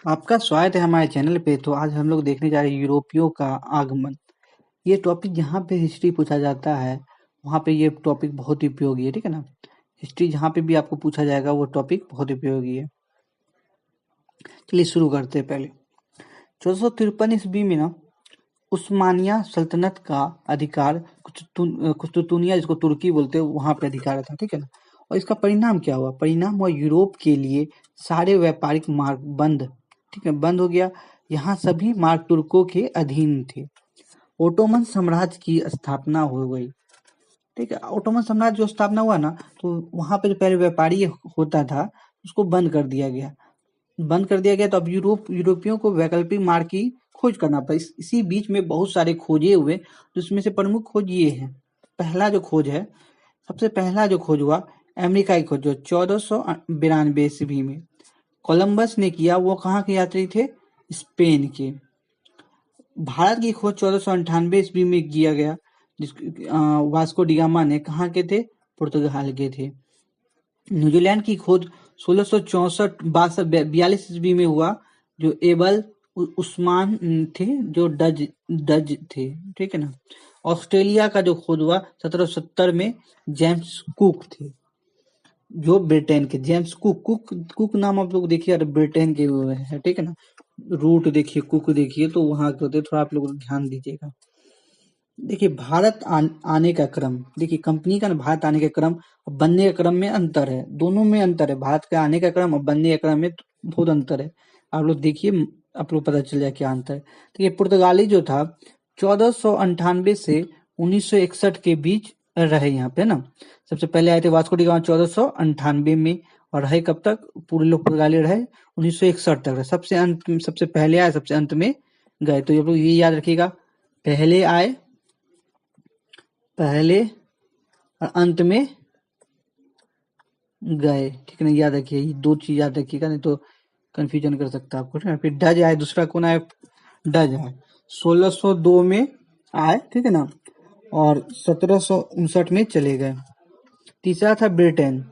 आपका स्वागत है हमारे चैनल पे। तो आज हम लोग देखने जा रहे हैं यूरोपियों का आगमन। ये टॉपिक जहाँ पे हिस्ट्री पूछा जाता है वहाँ पे ये टॉपिक बहुत ही उपयोगी है, ठीक है ना। हिस्ट्री जहाँ पे भी आपको पूछा जाएगा वो टॉपिक बहुत उपयोगी है। चलिए शुरू करते हैं। पहले 1453 ईस्वी में ना उस्मानिया सल्तनत का अधिकार कुस्तुतुनिया, जिसको तुर्की बोलते हैं, वहां पे अधिकार था, ठीक है ना। और इसका परिणाम क्या हुआ? परिणाम हुआ यूरोप के लिए सारे व्यापारिक मार्ग बंद, ठीक है, बंद हो गया। यहाँ सभी मार्ग तुर्कों के अधीन थे। ओटोमन साम्राज्य की स्थापना हो गई, ठीक है। ओटोमन साम्राज्य जो स्थापना हुआ ना, तो वहां पे जो पहले व्यापारी होता था उसको बंद कर दिया गया। तो अब यूरोपियों को वैकल्पिक मार्ग की खोज करना पड़ा। इसी बीच में बहुत सारे खोजे हुए, जिसमें से प्रमुख खोज ये है। पहला जो खोज है, सबसे पहला जो खोज हुआ अमेरिका की खोज, जो 1492 ईस्वी में कोलंबस ने किया। वो कहाँ के यात्री थे? स्पेन के। भारत की खोज 1498 ईस्वी में किया गया, जिस वास्को डिगामा ने। कहाँ के थे? पुर्तगाल के थे। न्यूजीलैंड की खोज 1664-42 ईस्वी में हुआ, जो एबल उस्मान थे, जो डज थे, ठीक है ना। ऑस्ट्रेलिया का जो खोज हुआ 1770 में जेम्स कुक थे, जो ब्रिटेन के। जेम्स कुक नाम आप लोग देखिए, और ब्रिटेन के हुए हैं, ठीक है ना। रूट देखिए, कुक देखिए, तो वहां के होते, थोड़ा आप लोग ध्यान दीजिएगा। देखिए भारत आने का क्रम, देखिए कंपनी का भारत आने का क्रम और बनने के क्रम में अंतर है। दोनों में अंतर है, भारत के आने का क्रम और बनने के क्रम में बहुत अंतर है। आप लोग देखिए, आप लोग पता चल जाए क्या अंतर है। तो ये पुर्तगाली जो था 1498 से 1961 के बीच रहे यहाँ पे ना। सबसे पहले आए थे वास्को डी गामा 1498 में, और रहे कब तक? पूरे लोग पुर्तगाली रहे 1961 तक रहे। सबसे पहले आए, सबसे अंत में गए। तो ये लोग ये याद रखिएगा, पहले आए, पहले और अंत में गए, ठीक है ना। याद रखिए, ये दो चीज याद रखिएगा, नहीं तो कंफ्यूजन कर सकता है आपको, ठीक है। फिर डज आए, दूसरा कौन आए? डज आए 1602 में आए, ठीक है ना, और 1759 में चले गए। तीसरा था ब्रिटेन।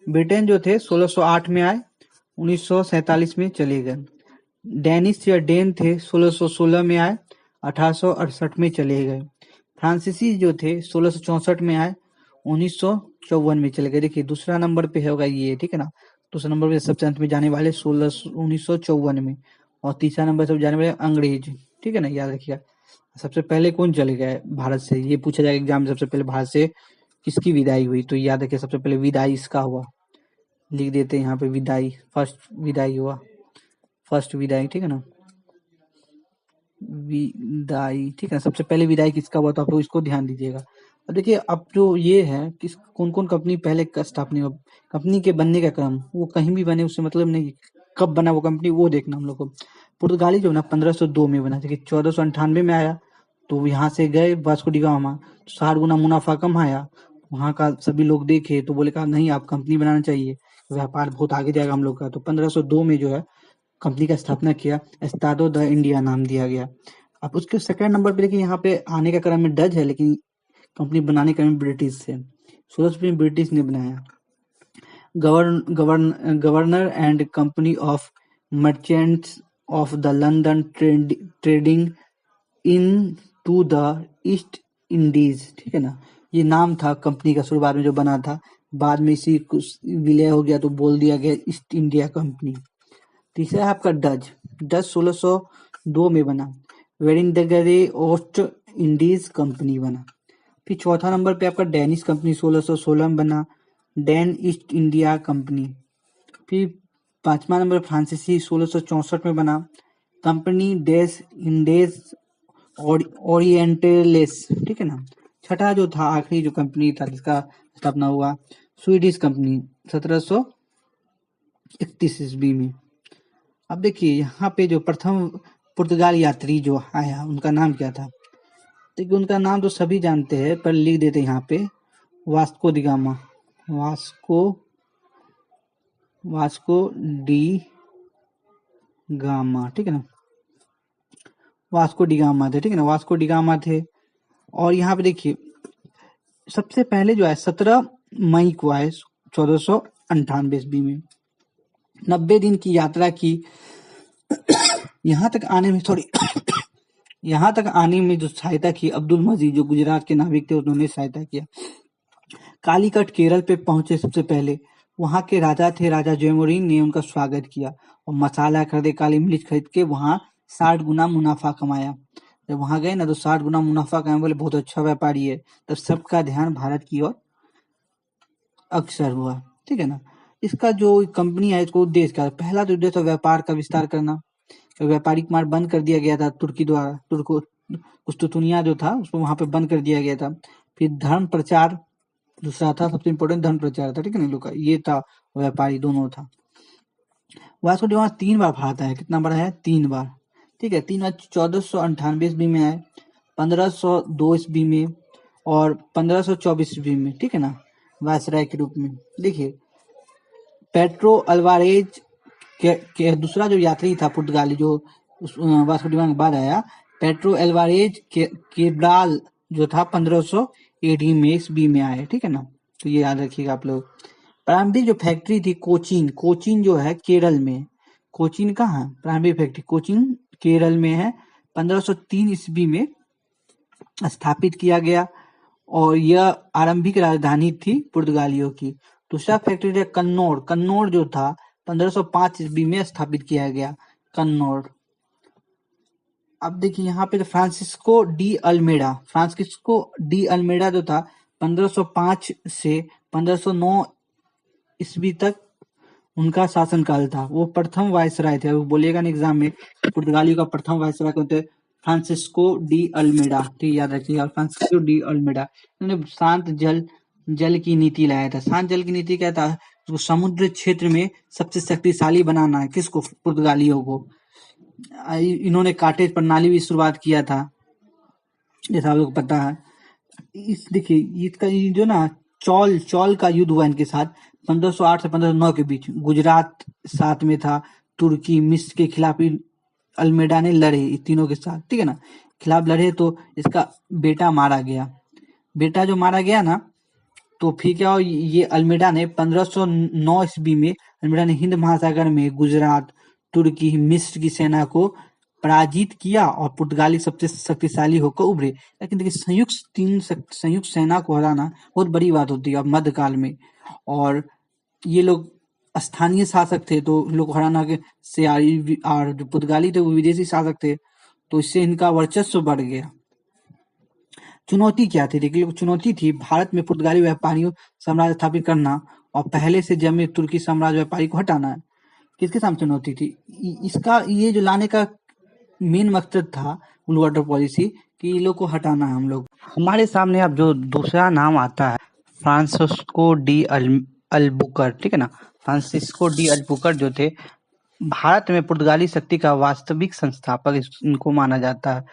ब्रिटेन जो थे 1608 में आए, 1947 में चले गए। डेनिश या डेन थे 1616 में आए, 1868 में चले गए। फ्रांसीसी जो थे 1664 में आए, 1954 में चले गए। देखिए दूसरा नंबर पे होगा ये, ठीक है ना। दूसरा नंबर पे सबसे अंत में जाने वाले 1954 में, और तीसरा नंबर सब जाने वाले अंग्रेज, ठीक है ना, याद रखिएगा। सबसे पहले कौन चले गए भारत से? ये पूछा जाएगा एग्जाम में, सबसे पहले भारत से किसकी विदाई हुई? तो याद रखिए, सबसे पहले विदाई इसका हुआ। लिख देते हैं यहाँ पे, विदाई, फर्स्ट विदाई हुआ, फर्स्ट विदाई, ठीक है ना, विदाई, ठीक है। सबसे पहले विदाई किसका हुआ? तो आप लोग इसको ध्यान दीजिएगा। अब देखिए, अब जो ये है किस कौन कौन कंपनी पहले स्थापना हुआ, कंपनी के बनने का क्रम, वो कहीं भी बने उससे मतलब नहीं, कब बना वो कंपनी वो देखना हम लोग को। पुर्तगाली जो ना 1502 में बना, देखिए 1498 में आया, तो यहाँ से गए वास्को डी गामा, 60 गुना मुनाफा कमाया। वहाँ का सभी लोग देखे तो बोले, कहा नहीं, आप कंपनी बनाना चाहिए, व्यापार बहुत आगे जाएगा हम लोग का। तो 1502 में जो है कंपनी का स्थापना किया, एस्टाडो द इंडिया नाम दिया गया। अब उसके सेकंड नंबर पे देखिए, यहाँ पे आने का क्रम में डच है, लेकिन कंपनी बनाने का क्रम ब्रिटिश है। 16वीं में ब्रिटिश ने बनाया। Governor and company of merchants of the London trading into the East Indies, ठीक है ना। ये नाम था कंपनी का शुरुआत में जो बना था, बाद में इसी कुछ विलय हो गया तो बोल दिया गया ईस्ट इंडिया कंपनी। तीसरा है आपका डच। डच 1602 में बना, वेरिंगडगरे ओस्ट इंडीज कंपनी बना। फिर चौथा नंबर पे आपका डेनिश कंपनी 1616 में बना, डैन ईस्ट इंडिया कंपनी। फिर पांचवा नंबर फ्रांसीसी 1664 में बना, कंपनी डेस इंडेस ओरिएंटलेस, ठीक है ना। छठा जो था, आखिरी जो कंपनी था जिसका स्थापना हुआ, स्वीडिश कंपनी 1731 ईस्वी में। अब देखिए यहाँ पे जो प्रथम पुर्तगाल यात्री जो आया उनका नाम क्या था? देखिए उनका नाम तो सभी जानते हैं, पर लिख देते हैं यहाँ पे, Vasco D gamma. Vasco D gamma, ठीक है ना, वास्को डी गामा थे, ठीक है ना, वास्को डी गामा थे। और यहाँ पे देखिए सबसे पहले जो है 17 मई को आए 1498 ईस्वी में। 90 दिन की यात्रा की, यहाँ तक आने में थोड़ी यहाँ तक आने में जो सहायता की अब्दुल मजीद, जो गुजरात के नाविक थे, उन्होंने सहायता किया। कालीकट केरल पे पहुंचे सबसे पहले। वहां के राजा थे, राजा जयमुरीन ने उनका स्वागत किया और मसाला खरीदे, काली मिर्च खरीद के वहां 60 गुना मुनाफा कमाया। जब वहां गए ना तो 60 गुना मुनाफा कमाया, बोले बहुत अच्छा व्यापारी है। तब सबका ध्यान भारत की ओर अग्रसर हुआ, ठीक है ना। इसका जो कंपनी है, इसको उद्देश्य क्या था? पहला तो उद्देश्य था व्यापार का विस्तार करना। व्यापारिक मार्ग बंद कर दिया गया था तुर्की द्वारा, तुर्को कुस्तुतुनिया जो था उसको वहां पे बंद कर दिया गया था। फिर धर्म प्रचार दूसरा था, सबसे इम्पोर्टेंट धर्म प्रचार था, ठीक है ना। लोग का ये था, व्यापारी दोनों था। वास्को डी गामा 3 बार भारत आया। कितना बार है? 3 बार, ठीक है। 3 बार 1498 ईस्वी में आए, 1502 ईस्वी में और 1524 ईस्वी में, ठीक है ना, वायसराय के रूप में। देखिए पेट्रो अल्वारेज के दूसरा जो यात्री था पुर्तगाली, जो वास्को डी गामा के बाद आया, पेट्रो अल्वारेज केब्राल जो था 1500 एडी में ईस्वी में आए, ठीक है ना। तो ये याद रखिएगा आप लोग। प्रारंभिक जो फैक्ट्री थी कोचीन, कोचीन जो है केरल में, कोचीन कहाँ है? प्रारंभिक फैक्ट्री कोचीन केरल में है, 1503 ईस्वी में स्थापित किया गया और यह आरंभिक राजधानी थी पुर्तगालियों की। दूसरा फैक्ट्री था कन्नौर, कन्नौर जो था 1505 ईस्वी में स्थापित किया गया, कन्नौर। अब देखिए यहाँ पे Francisco de Almeida, Francisco de Almeida जो था 1505 से 1509 ईस्वी तक उनका शासनकाल था। वो प्रथम वायसराय थे। वो बोलिएगा ना एग्जाम में, पुर्तगालियों का प्रथम वायसराय कौन थे? फ्रांसिस्को डी अल्मेडा, ठीक याद रखिएगा, फ्रांसिस्को डी अल्मेडा। उन्होंने शांत जल की नीति लाया था। शांत जल की नीति क्या था? उसको समुद्र क्षेत्र में सबसे शक्तिशाली बनाना है। किसको? पुर्तगालियों को। इन्होंने काटेज प्रणाली भी शुरुआत किया था, जैसा आप लोग पता है। इस देखिए इसका ये जो ना चौल का युद्ध हुआ इनके साथ 1508 से 1509 के बीच। गुजरात साथ में था, तुर्की, मिस्र के खिलाफ अल्मेडा ने लड़े, इन तीनों के साथ, ठीक है ना, खिलाफ लड़े। तो इसका बेटा मारा गया। बेटा जो मारा गया ना, तो फिर क्या हुआ, ये अल्मेडा ने 1509 ईस्वी में अल्मेडा ने हिंद महासागर में गुजरात, तुर्की, मिस्र की सेना को पराजित किया और पुर्तगाली सबसे शक्तिशाली होकर उभरे। लेकिन देखिए संयुक्त सेना को हराना बहुत बड़ी बात होती है अब मध्यकाल में। और ये लोग स्थानीय शासक थे, तो लोग को हराना के से और जो पुर्तगाली थे वो विदेशी शासक थे, तो इससे इनका वर्चस्व बढ़ गया। चुनौती क्या थी? देखिए चुनौती थी भारत में पुर्तगाली व्यापारियों साम्राज्य स्थापित करना और पहले से जमे तुर्की साम्राज्य व्यापारी को हटाना है। किसके सामने चुनौती थी? इसका ये जो लाने का मेन मकसद था ब्लू वाटर पॉलिसी, कि ये लोग को हटाना है हम लोग। हमारे सामने अब जो दूसरा नाम आता है फ्रांसिस्को डी अल्बुकर, ठीक है ना। फ्रांसिस्को डी अल्बुकर जो थे भारत में पुर्तगाली शक्ति का वास्तविक संस्थापक इनको माना जाता है।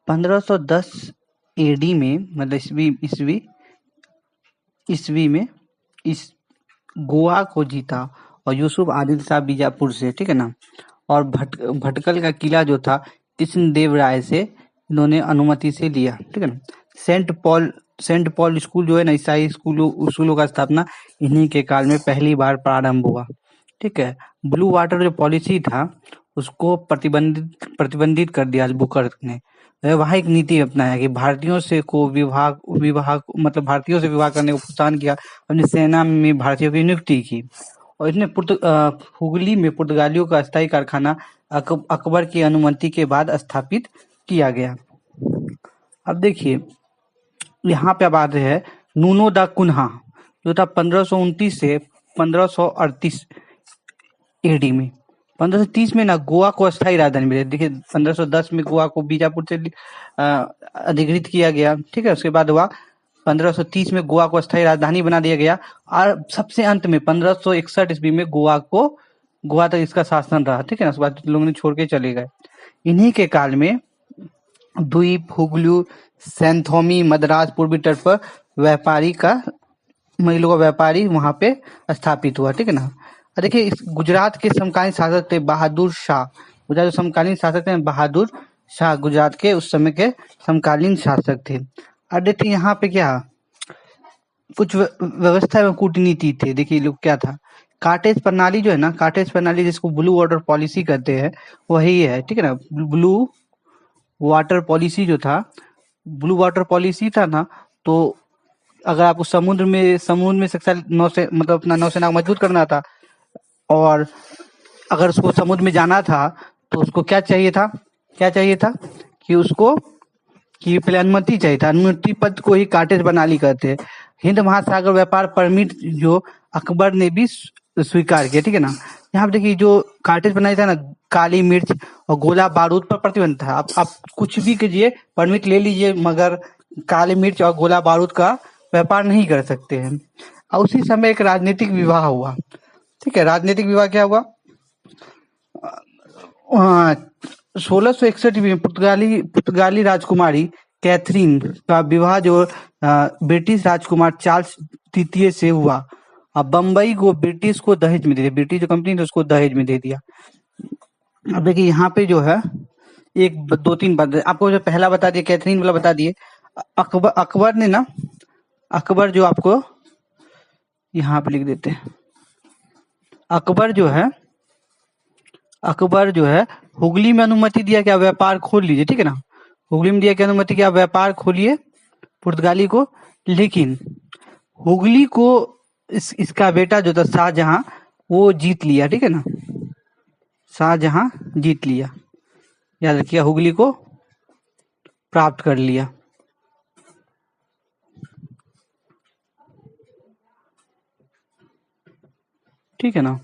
1510 एडी में, मतलब ईस्वी में इस गोवा को जीता और यूसुफ आदिल शाह बीजापुर से, ठीक है ना। और भटकल का किला जो था कृष्णदेव राय से इन्होंने अनुमति से लिया, ठीक है ना। सेंट पॉल स्कूल जो है ना, ईसाई स्कूलों का स्थापना इन्हीं के काल में पहली बार प्रारंभ हुआ, ठीक है। ब्लू वाटर जो पॉलिसी था उसको प्रतिबंधित कर दिया बुकर ने। वैवाहिक नीति अपनाया कि भारतीयों से विवाह करने को प्रोत्साहन किया। अपनी सेना में भारतीयों की नियुक्ति की और इसने हुगली में पुर्तगालियों का अस्थायी कारखाना अकबर की अनुमति के बाद स्थापित किया गया। अब देखिए यहाँ पे बात है नूनो दा कुन्हा जो था 1529 से 1538 एडी में। 1530 में ना गोवा को अस्थायी राजधानी मिली। देखिए 1510 में गोवा को बीजापुर से अधिकृत किया गया, ठीक है। उसके बाद हुआ 1530 में गोवा को अस्थायी राजधानी बना दिया गया और सबसे अंत में 1561 ईस्वी में गोवा तक इसका शासन रहा, ठीक है ना। उसके बाद लोगों ने छोड़ के चले गए। इन्हीं के काल में द्वीप, हुगलू, सैंथोमी, मद्रास, पूर्वी तट पर महिलों का व्यापारी वहां पे स्थापित हुआ, ठीक है ना। देखिए गुजरात के समकालीन शासक थे बहादुर शाह। गुजरात के समकालीन शासक थे बहादुर शाह, गुजरात के उस समय के समकालीन शासक थे। और देखिए यहाँ पे क्या कुछ व्यवस्था एवं कूटनीति थे। देखिए लोग क्या था, कार्टेज प्रणाली जो है ना, कार्टेज प्रणाली जिसको ब्लू वाटर पॉलिसी कहते हैं, वही है, ठीक है ना। ब्लू वाटर पॉलिसी जो था, ब्लू वाटर पॉलिसी था ना, तो अगर आपको समुद्र में शक्ति नौसे मतलब अपना नौसेना को मजबूत करना था, और अगर उसको समुद्र में जाना था, तो उसको क्या चाहिए था, कि उसको कि पहले अनुमति चाहिए था। अनुमति पद को ही कार्टेज प्रणाली कहते हैं। हिंद महासागर व्यापार परमिट जो अकबर ने भी स्वीकार किया, ठीक है ना। यहाँ पे देखिए जो कार्टेज प्रणाली था ना, काली मिर्च और गोला बारूद पर प्रतिबंध था। आप कुछ भी कीजिए, परमिट ले लीजिए, मगर काली मिर्च और गोला बारूद का व्यापार नहीं कर सकते हैं। और उसी समय एक राजनीतिक विवाह हुआ, ठीक है। राजनीतिक विवाह क्या हुआ, 1661 में पुर्तगाली राजकुमारी कैथरीन का विवाह जो ब्रिटिश राजकुमार चार्ल्स तृतीय से हुआ। अब बम्बई को ब्रिटिश को दहेज में दे दिया, ब्रिटिश जो कंपनी थी उसको दहेज में दे दिया। अब देखिए यहाँ पे जो है एक दो तीन बात आपको जो पहला बता दिया, कैथरीन वाला बता दिए। अकबर ने ना, अकबर जो आपको यहाँ पे लिख देते हैं, अकबर जो है हुगली में अनुमति दिया कि आप व्यापार खोल लीजिए, ठीक है ना। हुगली में दिया कि अनुमति कि आप व्यापार खोलिए पुर्तगाली को, लेकिन हुगली को इसका बेटा जो था शाहजहां, वो जीत लिया, ठीक है ना। शाहजहां जीत लिया, याद रखिए, हुगली को प्राप्त कर लिया। ठीक है ना,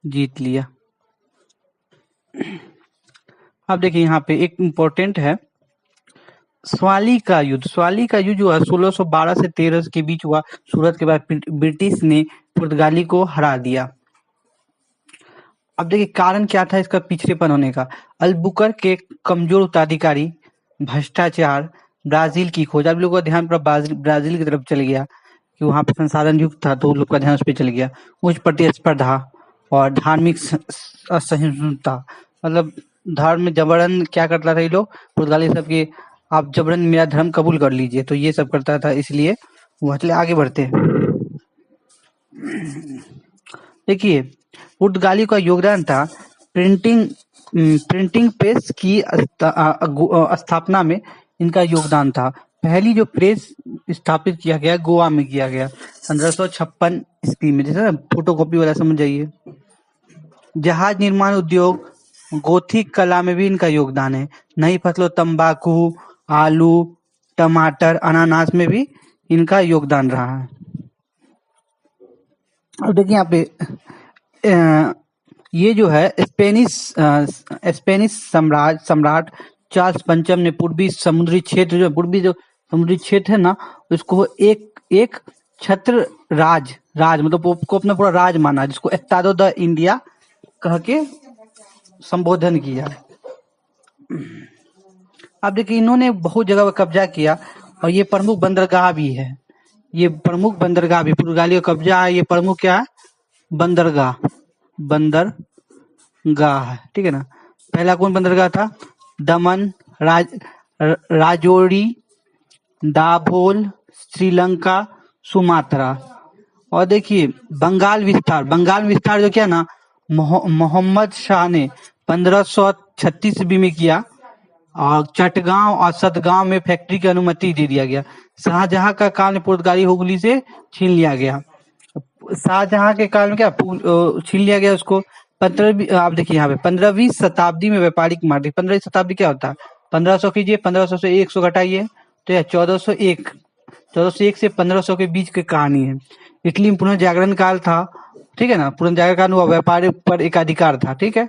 जीत लिया। अब देखिए यहाँ पे एक इम्पोर्टेंट है, स्वाली का युद्ध। स्वाली का युद्ध जो है 1612 से 13 के बीच हुआ। सूरत के बाद ब्रिटिश ने पुर्तगाली को हरा दिया। अब देखिए कारण क्या था इसका पिछड़ेपन होने का। अलबुकर के कमजोर उत्तराधिकारी, भ्रष्टाचार, ब्राजील की खोज। आप लोगों का ध्यान पूरा ब्राजील की तरफ चल गया कि वहां पर संसाधन युक्त था, तो लोग का ध्यान उस पर चल गया। उच्च प्रतिस्पर्धा और धार्मिक असहिष्णुता, मतलब धर्म में जबरन क्या करता था ये लोग, पुर्तगाली सब के, आप जबरन मेरा धर्म कबूल कर लीजिए, तो ये सब करता था, इसलिए वो चले आगे बढ़ते हैं। देखिए पुर्तगाली का योगदान था प्रिंटिंग प्रेस की स्थापना में, इनका योगदान था। पहली जो प्रेस स्थापित किया गया गोवा में किया गया 1556 ईस्वी में, जैसे फोटोकॉपी वाला समझ जाइए। जहाज निर्माण उद्योग, गोथिक कला में भी इनका योगदान है। नई फसलों तंबाकू, आलू, टमाटर, अनानास में भी इनका योगदान रहा है। अब देखिए यहाँ पे ये जो है स्पेनिश सम्राट चार्ल्स पंचम ने पूर्वी समुद्री क्षेत्र है ना, उसको एक छत्र राज मतलब को अपना पूरा राज माना, जिसको एस्टाडो द इंडिया कह के संबोधन किया। अब देखिए इन्होंने बहुत जगह पर कब्जा किया, और ये प्रमुख बंदरगाह भी है। ये प्रमुख बंदरगाह भी पुर्तगाली का कब्जा है। ये प्रमुख क्या है, बंदरगाह है, ठीक है ना। पहला कौन बंदरगाह था, दमन, राजौरी, दाभोल, श्रीलंका, सुमात्रा। और देखिए बंगाल विस्तार जो क्या ना, मोहम्मद शाह ने 1536 ईस्वी में किया, और चटगांव और सतगांव में फैक्ट्री की अनुमति दे दिया गया। शाहजहां का काल में पुर्तगाली हुगली से छीन लिया गया। शाहजहां के काल में क्या छीन लिया गया उसको। आप देखिए यहाँ पे 15वीं शताब्दी में व्यापारिक मार्ग। 15वीं शताब्दी क्या होता है, 1500 कीजिए, 1500 से 100 घटाइए, तो यह 1401 से 1500 के बीच की कहानी है। इटली में पुनर्जागरण काल था, ठीक है ना। पुनर्जागरण काल हुआ, व्यापार पर एकाधिकार था, ठीक है,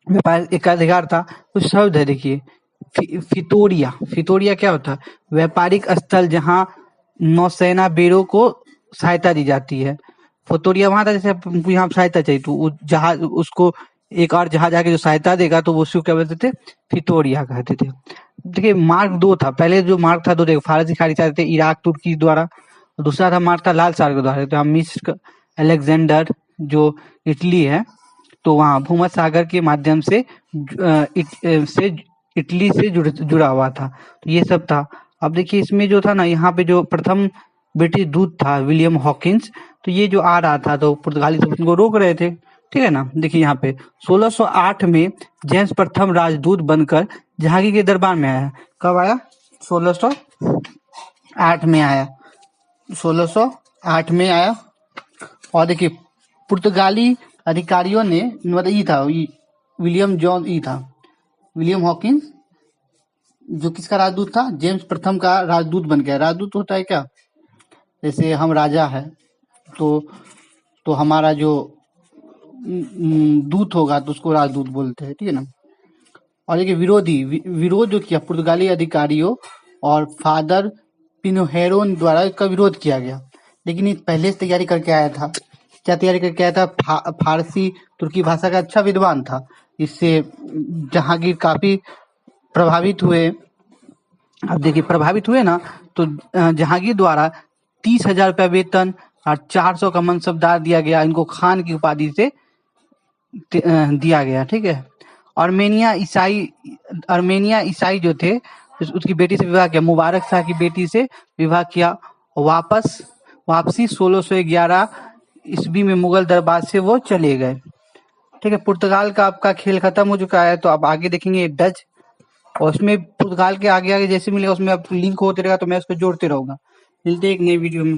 व्यापार एकाधिकार था। कुछ शब्द है देखिए, फितोरिया क्या होता है, व्यापारिक स्थल जहाँ नौसेना बेड़ों को सहायता दी जाती है। फोतोरिया वहां था जैसे यहाँ सहायता चाहिए, तो जहाज उसको एक और जहाज आके जो सहायता देगा, तो वो उसको क्या बोलते थे, फितोरिया कहते थे। देखिए मार्ग 2 था, पहले जो मार्ग था 2 देखो, फारसी खाड़ी से थे, इराक तुर्की द्वारा। दूसरा था मार्ग था लाल सागर के द्वारा, तो मिस्र अलेक्जेंडर जो इटली है, तो वहाँ भूमध्य सागर के माध्यम से इटली से जुड़ा हुआ था। तो ये सब था। अब देखिए इसमें जो था ना, यहाँ पे जो प्रथम ब्रिटिश दूत था विलियम हॉकिंस, तो ये जो आ रहा था तो पुर्तगाली सब उनको रोक रहे थे, ठीक है ना। देखिए यहाँ पे 1608 में जेम्स प्रथम राजदूत बनकर जहांगीर के दरबार में आया। कब आया? 1608 में आया, 1608 में आया। और देखिए पुर्तगाली अधिकारियों ने मतलब ई था विलियम जॉन ई था विलियम हॉकिंस, जो किसका राजदूत था? जेम्स प्रथम का राजदूत बन गया। राजदूत होता है क्या? जैसे हम राजा है तो हमारा जो दूत होगा तो उसको राजदूत बोलते हैं, ठीक है ना। और देखिए विरोध जो किया पुर्तगाली अधिकारियों और फादर पिनोहेरो द्वारा इसका विरोध किया गया, लेकिन ये पहले से तैयारी करके आया था। क्या तैयारी करके आया था? फारसी तुर्की भाषा का अच्छा विद्वान था। इससे जहांगीर काफी प्रभावित हुए। अब देखिए प्रभावित हुए ना, तो जहांगीर द्वारा 30,000 रुपया वेतन और 400 का मनसबदार दिया गया। इनको खान की उपाधि से दिया गया, ठीक है। आर्मेनिया ईसाई जो थे उसकी बेटी से विवाह किया, मुबारक शाह की बेटी से विवाह किया। वापसी 1611 ईस्वी में मुगल दरबार से वो चले गए, ठीक है। पुर्तगाल का आपका खेल खत्म हो चुका है, तो अब आगे देखेंगे डच। और उसमें पुर्तगाल के आगे आगे जैसे मिलेगा उसमें अब लिंक होते रहेगा, तो मैं उसको जोड़ते रहूंगा। मिलते हैं एक नई वीडियो में।